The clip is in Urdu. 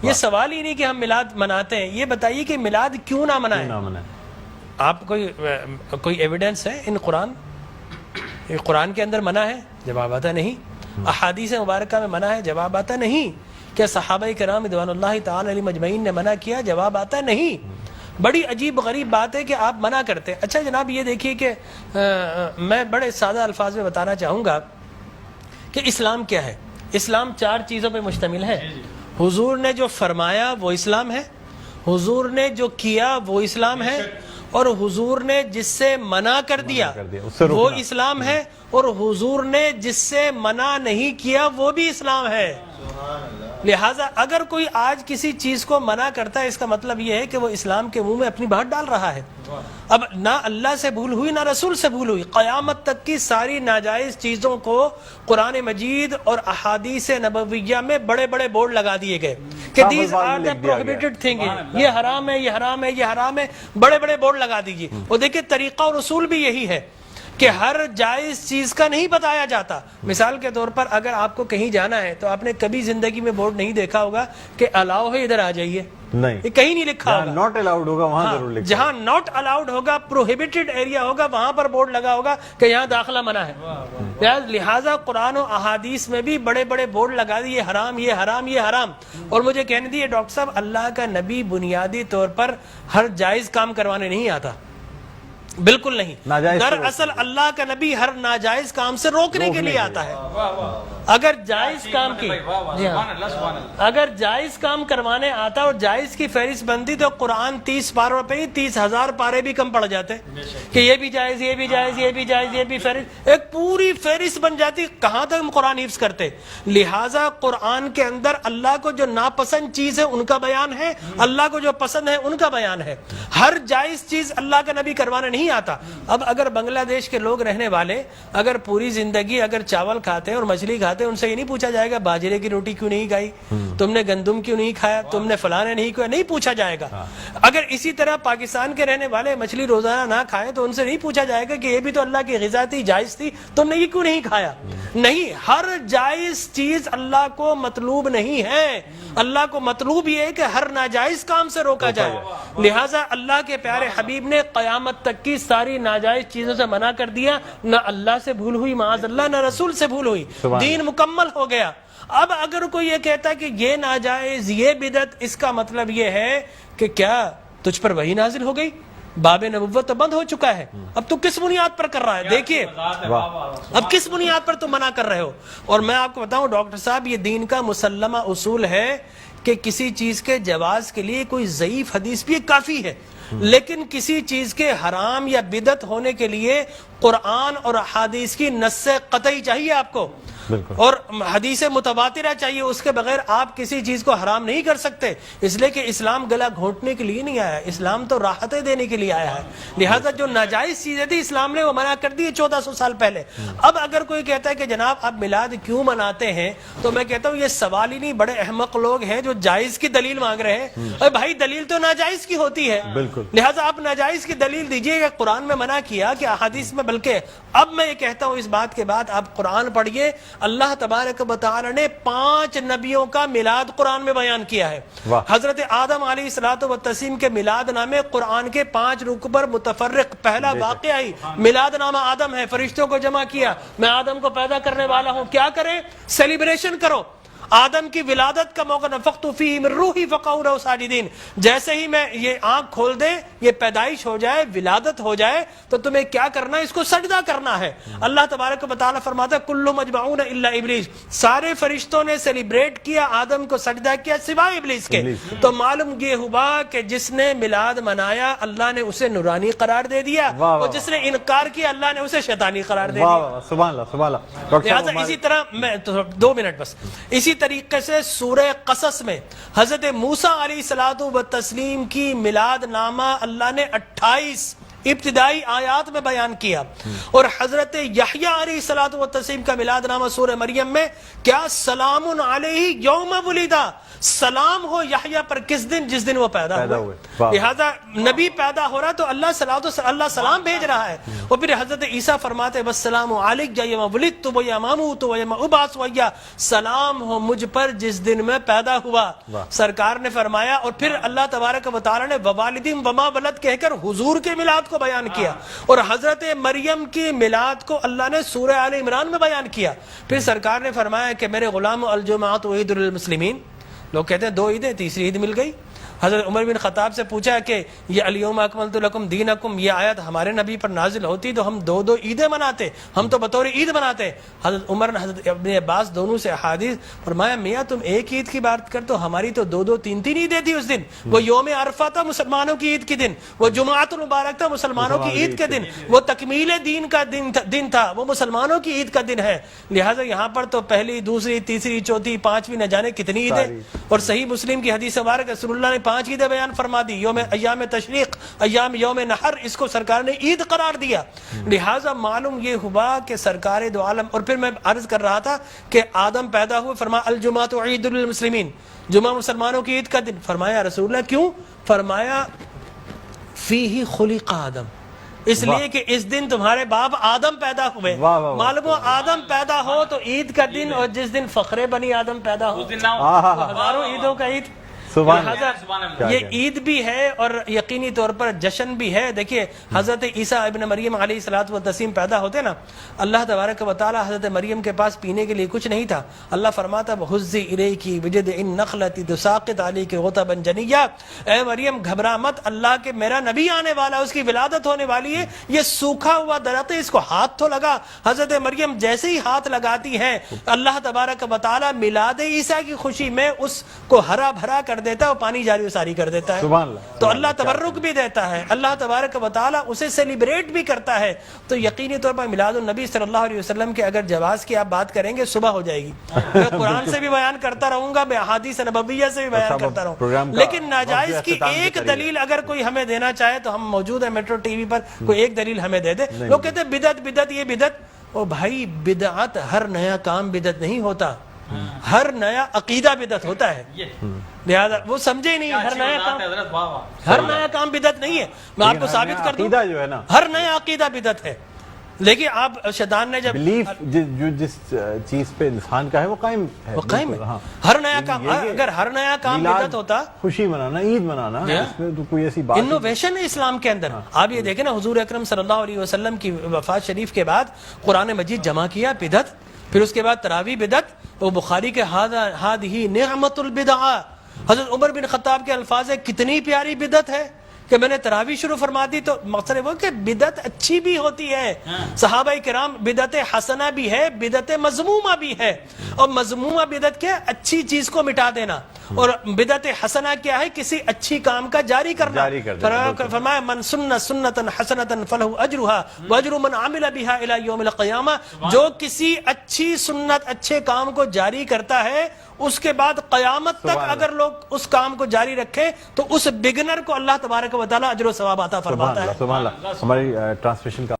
یہ سوال ہی نہیں کہ ہم میلاد مناتے ہیں، یہ بتائیے کہ میلاد کیوں نہ منائیں؟ آپ کوئی ایویڈنس ہے ان قرآن کے اندر منع ہے؟ جواب آتا نہیں۔ احادیث مبارکہ میں منع ہے؟ جواب آتا نہیں۔ کیا صحابہ کرام رضوان اللہ تعالی علیہ مجمعین نے منع کیا؟ جواب آتا نہیں۔ بڑی عجیب غریب بات ہے کہ آپ منع کرتے ہیں۔ اچھا جناب یہ دیکھیے کہ میں بڑے سادہ الفاظ میں بتانا چاہوں گا کہ اسلام کیا ہے۔ اسلام 4 چیزوں پہ مشتمل ہے۔ حضور نے جو فرمایا وہ اسلام ہے، حضور نے جو کیا وہ اسلام ہے، اور حضور نے جس سے منع کر دیا وہ اسلام ہے، اور حضور نے جس سے منع نہیں کیا وہ بھی اسلام ہے۔ لہٰذا اگر کوئی آج کسی چیز کو منع کرتا ہے، اس کا مطلب یہ ہے کہ وہ اسلام کے منہ میں اپنی بات ڈال رہا ہے۔ اب نہ اللہ سے بھول ہوئی نہ رسول سے بھول ہوئی، قیامت تک کی ساری ناجائز چیزوں کو قرآن مجید اور احادیث نبویہ میں بڑے بڑے بورڈ لگا دیے گئے کہ these are the prohibited thing, یہ حرام ہے، یہ حرام ہے، یہ حرام ہے، بڑے بڑے بورڈ لگا دیجیے۔ اور دیکھیں طریقہ اور اصول بھی یہی ہے کہ ہر جائز چیز کا نہیں بتایا جاتا۔ مثال کے طور پر اگر آپ کو کہیں جانا ہے تو آپ نے کبھی زندگی میں بورڈ نہیں دیکھا ہوگا کہ الاؤ ہے ادھر آ جائیے، نہیں، یہ کہیں نہیں لکھا ہوگا۔ ناٹ الاؤڈ ہوگا وہاں ضرور لکھا، جہاں ناٹ الاؤڈ ہوگا، پروہیبٹڈ ایریا ہوگا، وہاں پر بورڈ لگا ہوگا کہ یہاں داخلہ منع ہے۔ لہٰذا قرآن و احادیث میں بھی بڑے بڑے بورڈ لگا دیے، یہ حرام، یہ حرام، یہ حرام۔ اور مجھے کہنے دیے ڈاکٹر صاحب، اللہ کا نبی بنیادی طور پر ہر جائز کام کروانے نہیں آتا، بالکل نہیں۔ دراصل اللہ کا نبی ہر ناجائز کام سے روکنے کے لیے آتا ہے۔ اگر جائز کام کی اگر جائز کام کروانے آتا اور جائز کی فہرست بنتی تو قرآن 30 پاروں پہ ہی 30,000 پارے بھی کم پڑ جاتے کہ یہ بھی جائز، یہ بھی جائز، یہ بھی جائز، یہ بھی فہرست، ایک پوری فہرست بن جاتی۔ کہاں تک ہم قرآن حفظ کرتے؟ لہٰذا قرآن کے اندر اللہ کو جو ناپسند چیز ہے ان کا بیان ہے، اللہ کو جو پسند ہے ان کا بیان ہے۔ ہر جائز چیز اللہ کا نبی کروانے نہیں آتا۔ اب اگر بنگلہ دیش کے لوگ رہنے والے اگر پوری زندگی اگر چاول کھاتے ہیں اور مچھلی کھاتے ہیں، ان سے یہ نہیں پوچھا جائے گا باجرے کی روٹی کیوں نہیں کھائی، تم نے گندم کیوں نہیں کھایا، تم نے فلانے نہیں کھایا، نہیں پوچھا جائے گا۔ اگر اسی طرح پاکستان کے رہنے والے مچھلی روزانہ نہ کھائیں تو ان سے نہیں پوچھا جائے گا کہ یہ بھی تو اللہ کی غذا تھی، جائز تھی، تم نے یہ کیوں نہیں کھایا۔ نہیں، ہر جائز چیز اللہ کو مطلوب نہیں ہے۔ اللہ کو مطلوب یہ ہے کہ ہر ناجائز کام سے روکا جائے۔ لہٰذا اللہ کے پیارے حبیب نے قیامت تک کی ساری ناجائز چیزوں سے منع کر دیا، نہ اللہ سے بھول ہوئی معاذ اللہ، نہ رسول سے بھول ہوئی، دین مکمل ہو گیا۔ اب اگر کوئی یہ کہتا ہے کہ یہ ناجائز، یہ بدعت، اس کا مطلب یہ ہے کہ کیا تجھ پر وحی نازل ہو گئی؟ باب نبوت تو بند ہو چکا ہے، اب تو کس بنیاد پر کر رہا ہے؟ دیکھیے اب کس بنیاد پر تم منع کر رہے ہو۔ اور میں آپ کو بتاؤں ڈاکٹر صاحب، یہ دین کا مسلمہ اصول ہے کہ کسی چیز کے جواز کے لیے کوئی ضعیف حدیث بھی کافی ہے، لیکن کسی چیز کے حرام یا بدعت ہونے کے لیے قرآن اور احادیث کی نص قطعی چاہیے آپ کو، اور حدیث متواترہ چاہیے، اس کے بغیر آپ کسی چیز کو حرام نہیں کر سکتے۔ اس لیے کہ اسلام گلا گھونٹنے کے لیے نہیں آیا، اسلام تو راحتیں دینے کے لیے آیا ہے۔ لہٰذا جو ناجائز چیزیں تھی اسلام نے وہ منع کر دی 1400 سال پہلے۔ اب اگر کوئی کہتا ہے کہ جناب آپ میلاد کیوں مناتے ہیں، تو میں کہتا ہوں یہ سوال ہی نہیں، بڑے احمق لوگ ہیں جو جائز کی دلیل مانگ رہے ہیں۔ ارے بھائی دلیل تو ناجائز کی ہوتی ہے، لہٰذا آپ ناجائز کی دلیل دیجئے کہ قرآن میں منع کیا کہ احادیث میں، بلکہ اب میں یہ کہتا ہوں اس بات کے بعد آپ قرآن پڑھیے، اللہ تبارک و تعالی نے 5 نبیوں کا میلاد قرآن میں بیان کیا ہے۔ حضرت آدم علیہ الصلوۃ والتسلیم کے میلاد نامے قرآن کے 5 رکوع پر متفرق، پہلا واقعہ ہی میلاد نامہ آدم ہے، فرشتوں کو جمع کیا، میں آدم کو پیدا کرنے والا ہوں، کیا کریں؟ سیلیبریشن کرو۔ آدم کی ولادت کا موقع، نفخت فیہ من روحی فقعوا لہ ساجدین، جیسے ہی میں یہ آنکھ کھول دے، یہ پیدائش ہو جائے، ولادت ہو جائے، تو تمہیں کیا کرنا ہے؟ اس کو سجدہ کرنا ہے۔ اللہ تبارک و تعالیٰ فرماتا ہے کل مجمعون الا ابلیس، سارے فرشتوں نے سیلیبریٹ کیا، آدم کو سجدہ کیا سوائے ابلیس کے۔ تو معلوم یہ ہوا کہ جس نے میلاد منایا اللہ نے اسے نورانی قرار دے دیا، اور جس نے انکار کیا اللہ نے اسے شیطانی قرار دے دیا۔ سبحان اللہ سبحان اللہ۔ لہٰذا اسی طرح میں 2 منٹ بس، اسی طریقے سے سورہ قصص میں حضرت موسیٰ علیہ الصلوۃ والتسلیم کی میلاد نامہ اللہ نے 28 ابتدائی آیات میں بیان کیا. اور حضرت یحییٰ علیہ الصلوۃ والتسلیم کا میلاد نامہ سورہ مریم میں کیا سلام علیہ یوم ولدا، سلام ہو یحییٰ پر کس دن؟ جس دن وہ پیدا ہوئے. لہذا نبی پیدا ہو رہا تو اللہ سلام بھیج رہا ہے. اور پھر حضرت عیسیٰ فرماتے والسلام علیک یوم ولدت ویوم اموت ویوم ابعث حیا، سلام ہو مجھ پر جس دن میں پیدا ہوا. سرکار نے فرمایا. اور پھر اللہ تبارک و تعالی نے ووالدین وما ولد کہہ کر حضور کے میلاد کو بیان کیا. اور حضرت مریم کی میلاد کو اللہ نے سورہ آل عمران میں بیان کیا. پھر سرکار نے فرمایا کہ میرے غلام الجمعۃ عید للمسلمین. لوگ کہتے ہیں 2 عیدیں، تیسری عید مل گئی. حضرت عمر بن خطاب سے پوچھا کہ یہ الیوم اکملت لکم دینکم، یہ آیت ہمارے نبی پر نازل ہوتی تو ہم 2 عیدیں مناتے، ہم تو بطور عید مناتے. حضرت عمر نے حضرت ابن عباس دونوں سے احادیث فرمایا میاں تم ایک عید کی بات کر تو ہماری تو 2 3 عیدیں تھی اس دن. وہ یوم عرفہ تھا مسلمانوں کی عید کے دن، وہ جمعۃ المبارک تھا مسلمانوں کی عید کے دن، وہ تکمیل دین کا دن تھا، وہ مسلمانوں کی عید کا دن ہے. لہٰذا یہاں پر تو پہلی، دوسری، تیسری، چوتھی، 5ویں نہ جانے کتنی عیدیں. اور صحیح مسلم کی حدیث مبارک رسول اللہ نے 5 عیدیں بیان فرما دی. ایام تشریق، یوم نحر، اس کو سرکار نے عید قرار دیا. لہٰذا معلوم یہ ہوا کہ سرکار دو عالم. اور پھر میں عرض کر رہا تھا کہ آدم پیدا ہوئے، فرمایا الجمعۃ عید للمسلمین، جمعہ مسلمانوں کی عید کا دن. فرمایا رسول اللہ کیوں؟ فرمایا فیہ خلق آدم، اس لیے کہ اس دن تمہارے باپ آدم پیدا ہوئے. معلوم ہو آدم پیدا ہو تو عید کا دن، اور جس دن فخر بنی آدم پیدا ہو ہزاروں عیدوں کا عید. یہ عید بھی ہے اور یقینی طور پر جشن بھی ہے. دیکھیے حضرت عیسیٰ ابن مریم علیہ الصلوۃ والتسلیم پیدا ہوتے نا، اللہ تبارک و تعالی حضرت مریم کے پاس پینے کے لیے کچھ نہیں تھا. اللہ فرماتا وَهُزِّ إِلَيْكِ بِجِذْعِ النَّخْلَةِ تُسَاقِطْ عَلَيْكِ رُطَبًا جَنِيًّا، اے مریم گھبرا مت، اللہ کے میرا نبی آنے والا، اس کی ولادت ہونے والی ہے. یہ سوکھا ہوا درخت ہے، اس کو ہاتھ تو لگا. حضرت مریم جیسے ہی ہاتھ لگاتی ہے اللہ تبارک و تعالی میلاد عیسیٰ کی خوشی میں اس کو ہرا بھرا کر دیتا ہے اور پانی جاری و ساری کر دیتا ہے. تو اللہ تبرک بھی دیتا ہے، اللہ تبارک و تعالی اسے سیلیبریٹ بھی کرتا ہے. تو یقینی طور پر میلاد النبی صلی اللہ علیہ وسلم کے اگر جواز کی آپ بات کریں گے صبح ہو جائے گی. میں قرآن سے بھی بیان کرتا رہوں گا، میں احادیث نبویہ سے بھی بیان کرتا رہوں، لیکن ناجائز کی ایک دلیل اگر کوئی ہمیں دینا چاہے تو ہم موجود ہیں میٹرو ٹی وی پر، کوئی ایک دلیل ہمیں دے دے. لوگ کہتے ہیں بدعت یہ بدعت. او بھائی بدعت، ہر نیا کام بدعت نہیں ہوتا، ہر نیا عقیدہ بدعت ہوتا ہے. لہذا وہ سمجھے نہیں، ہر نیا کام بدعت نہیں ہے. میں آپ کو ثابت کر دوں ہر نیا عقیدہ بدعت ہے. لیکن آپ شیطان نے جب جو جس چیز پہ انسان کا ہے وہ قائم ہے، ہر نیا کام، اگر ہر نیا کام بدعت ہوتا، خوشی منانا، عید منانا، اس میں تو کوئی ایسی بات انوویشن ہے اسلام کے اندر. آپ یہ دیکھیں نا حضور اکرم صلی اللہ علیہ وسلم کی وفات شریف کے بعد قرآن مجید جمع کیا بدعت، پھر اس کے بعد تراویح بدعت. وہ بخاری کے ہذہ نعمت البدع. حضرت عمر بن خطاب کے الفاظ ہے کتنی پیاری بدعت ہے کہ میں نے تراویح شروع فرما دی. تو مقصد وہ کہ بدعت اچھی بھی ہوتی ہے. صحابہ کرام بدعت حسنہ بھی ہے، بدعت مذمومہ بھی ہے. اور مذمومہ بدعت کیا؟ اچھی چیز کو مٹا دینا. اور بدعت حسنہ کیا ہے؟ کسی اچھی کام کا جاری کرنا. فرمایا من سن سنتا حسنتا فلہ اجرھا واجر من عمل بها الى یوم القیامہ. جو کسی اچھی سنت، اچھے کام کو جاری کرتا ہے، اس کے بعد قیامت تک اگر لوگ اس کام کو جاری رکھیں تو اس بگنر کو اللہ تبارک و تعالی اجر و ثواب عطا فرماتا ہے. ہماری ٹرانسمیشن کا